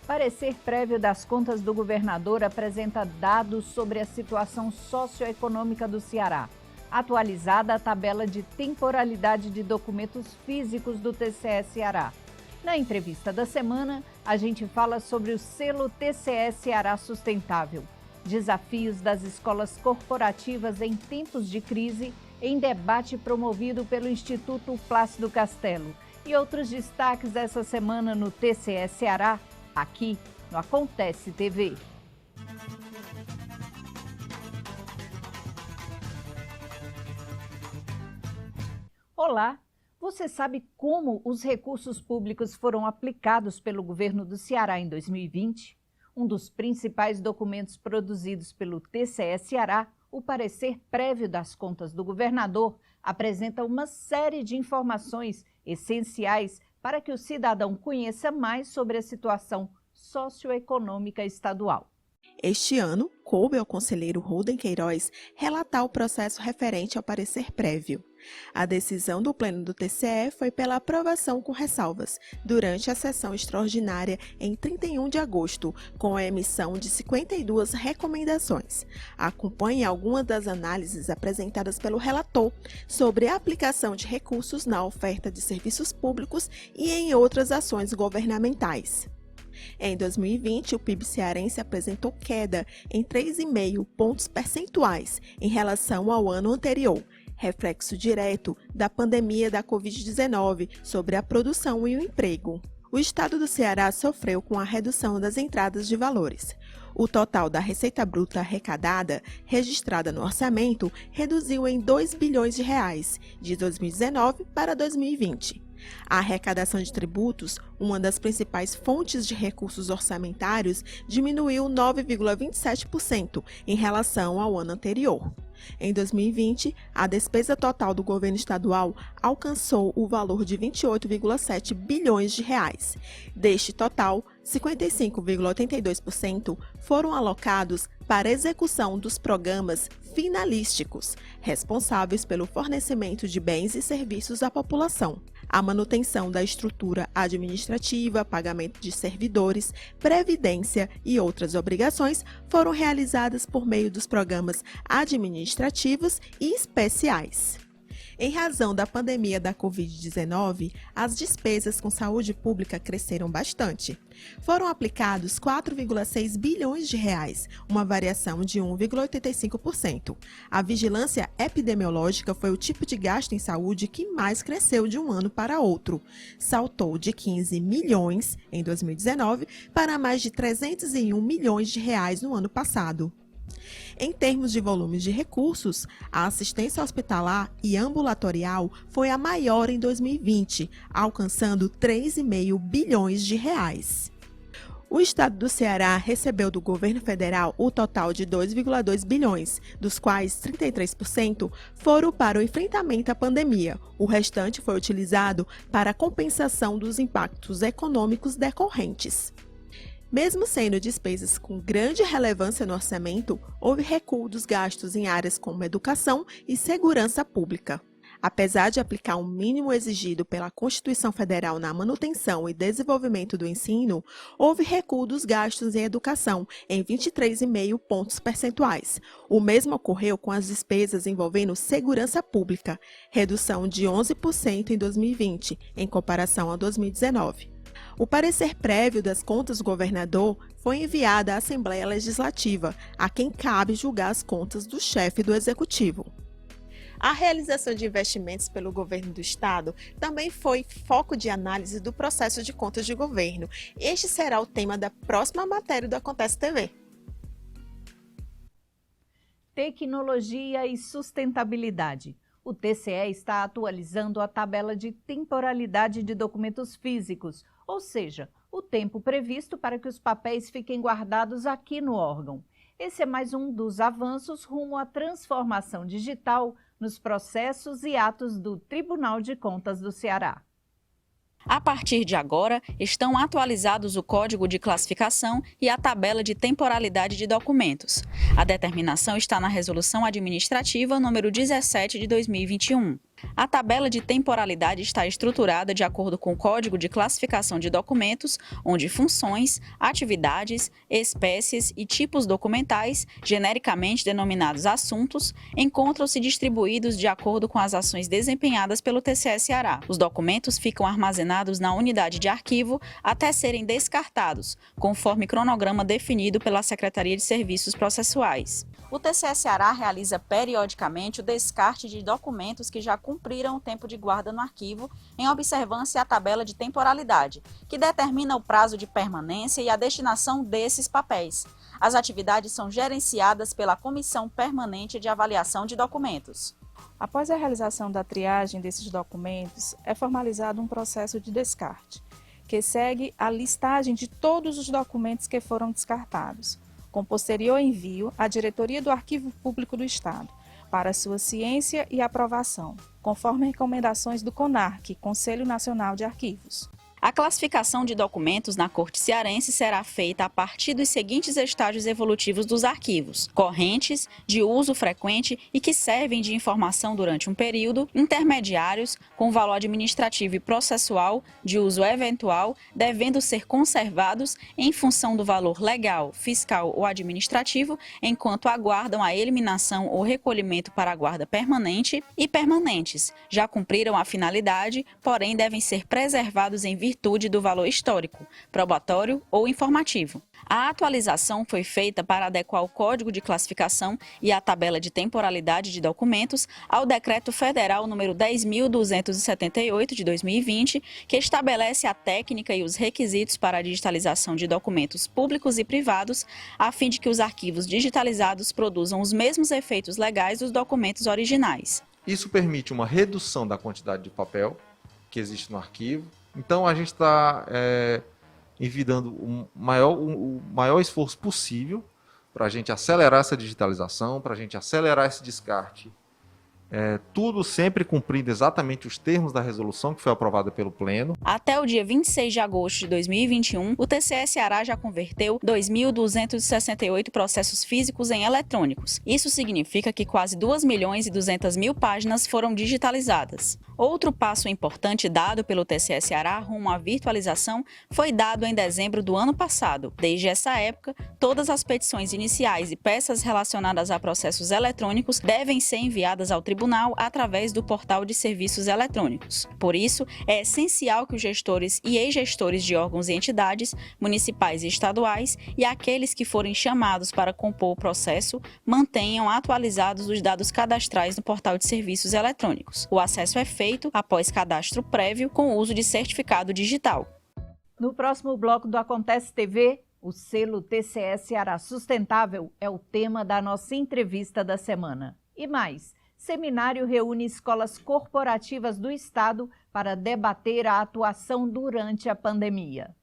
Parecer prévio das contas do governador apresenta dados sobre a situação socioeconômica do Ceará. Atualizada a tabela de temporalidade de documentos físicos do TCE Ceará. Na entrevista da semana, a gente fala sobre o selo TCE Ceará Sustentável. Desafios das escolas corporativas em tempos de crise, em debate promovido pelo Instituto Plácido Castelo. E outros destaques essa semana no TCE Ceará, aqui no Acontece TV. Olá! Você sabe como os recursos públicos foram aplicados pelo governo do Ceará em 2020? Um dos principais documentos produzidos pelo TCE Ceará, o parecer prévio das contas do governador, apresenta uma série de informações essenciais para que o cidadão conheça mais sobre a situação socioeconômica estadual. Este ano, coube ao conselheiro Rudem Queiroz relatar o processo referente ao parecer prévio. A decisão do Pleno do TCE foi pela aprovação com ressalvas, durante a sessão extraordinária em 31 de agosto, com a emissão de 52 recomendações. Acompanhe algumas das análises apresentadas pelo relator sobre a aplicação de recursos na oferta de serviços públicos e em outras ações governamentais. Em 2020, o PIB cearense apresentou queda em 3,5 pontos percentuais em relação ao ano anterior, reflexo direto da pandemia da Covid-19 sobre a produção e o emprego. O estado do Ceará sofreu com a redução das entradas de valores. O total da receita bruta arrecadada, registrada no orçamento, reduziu em 2 bilhões de reais, de 2019 para 2020. A arrecadação de tributos, uma das principais fontes de recursos orçamentários, diminuiu 9,27% em relação ao ano anterior. Em 2020, a despesa total do governo estadual alcançou o valor de 28,7 bilhões de reais. Deste total, 55,82% foram alocados para execução dos programas finalísticos, responsáveis pelo fornecimento de bens e serviços à população. A manutenção da estrutura administrativa, pagamento de servidores, previdência e outras obrigações foram realizadas por meio dos programas administrativos e especiais. Em razão da pandemia da Covid-19, as despesas com saúde pública cresceram bastante. Foram aplicados 4,6 bilhões de reais, uma variação de 1,85%. A vigilância epidemiológica foi o tipo de gasto em saúde que mais cresceu de um ano para outro. Saltou de 15 milhões em 2019 para mais de 301 milhões de reais no ano passado. Em termos de volumes de recursos, a assistência hospitalar e ambulatorial foi a maior em 2020, alcançando 3,5 bilhões de reais. O estado do Ceará recebeu do governo federal o total de 2,2 bilhões, dos quais 33% foram para o enfrentamento à pandemia. O restante foi utilizado para a compensação dos impactos econômicos decorrentes. Mesmo sendo despesas com grande relevância no orçamento, houve recuo dos gastos em áreas como educação e segurança pública. Apesar de aplicar o mínimo exigido pela Constituição Federal na manutenção e desenvolvimento do ensino, houve recuo dos gastos em educação em 23,5 pontos percentuais. O mesmo ocorreu com as despesas envolvendo segurança pública, redução de 11% em 2020, em comparação a 2019. O parecer prévio das contas do governador foi enviado à Assembleia Legislativa, a quem cabe julgar as contas do chefe do Executivo. A realização de investimentos pelo governo do estado também foi foco de análise do processo de contas de governo. Este será o tema da próxima matéria do Acontece TV. Tecnologia e sustentabilidade. O TCE está atualizando a tabela de temporalidade de documentos físicos, ou seja, o tempo previsto para que os papéis fiquem guardados aqui no órgão. Esse é mais um dos avanços rumo à transformação digital nos processos e atos do Tribunal de Contas do Ceará. A partir de agora, estão atualizados o Código de Classificação e a tabela de temporalidade de documentos. A determinação está na Resolução Administrativa número 17 de 2021. A tabela de temporalidade está estruturada de acordo com o Código de Classificação de Documentos, onde funções, atividades, espécies e tipos documentais, genericamente denominados assuntos, encontram-se distribuídos de acordo com as ações desempenhadas pelo TCE-Ceará. Os documentos ficam armazenados na unidade de arquivo até serem descartados, conforme cronograma definido pela Secretaria de Serviços Processuais. O TCE-Ceará realiza periodicamente o descarte de documentos que já cumpriram o tempo de guarda no arquivo, em observância à tabela de temporalidade, que determina o prazo de permanência e a destinação desses papéis. As atividades são gerenciadas pela Comissão Permanente de Avaliação de Documentos. Após a realização da triagem desses documentos, é formalizado um processo de descarte, que segue a listagem de todos os documentos que foram descartados, com posterior envio à Diretoria do Arquivo Público do Estado, para sua ciência e aprovação, conforme recomendações do CONARC, Conselho Nacional de Arquivos. A classificação de documentos na Corte Cearense será feita a partir dos seguintes estágios evolutivos dos arquivos: correntes, de uso frequente e que servem de informação durante um período, intermediários, com valor administrativo e processual, de uso eventual, devendo ser conservados em função do valor legal, fiscal ou administrativo, enquanto aguardam a eliminação ou recolhimento para a guarda permanente, e permanentes, já cumpriram a finalidade, porém devem ser preservados em virtude do valor histórico, probatório ou informativo. A atualização foi feita para adequar o Código de Classificação e a tabela de temporalidade de documentos ao Decreto Federal número 10.278 de 2020, que estabelece a técnica e os requisitos para a digitalização de documentos públicos e privados, a fim de que os arquivos digitalizados produzam os mesmos efeitos legais dos documentos originais. Isso permite uma redução da quantidade de papel que existe no arquivo. Então, a gente está envidando o maior esforço possível para a gente acelerar essa digitalização, para a gente acelerar esse descarte. Tudo sempre cumprindo exatamente os termos da resolução que foi aprovada pelo Pleno. Até o dia 26 de agosto de 2021, o TCE-Ceará já converteu 2.268 processos físicos em eletrônicos. Isso significa que quase 2.200.000 páginas foram digitalizadas. Outro passo importante dado pelo TCE-Ceará rumo à virtualização foi dado em dezembro do ano passado. Desde essa época, todas as petições iniciais e peças relacionadas a processos eletrônicos devem ser enviadas ao Tribunal através do Portal de Serviços Eletrônicos. Por isso, é essencial que os gestores e ex-gestores de órgãos e entidades, municipais e estaduais, e aqueles que forem chamados para compor o processo, mantenham atualizados os dados cadastrais no Portal de Serviços Eletrônicos. O acesso é feito após cadastro prévio com o uso de certificado digital. No próximo bloco do Acontece TV, o selo TCE Ceará Sustentável é o tema da nossa entrevista da semana. E mais, seminário reúne escolas corporativas do Estado para debater a atuação durante a pandemia.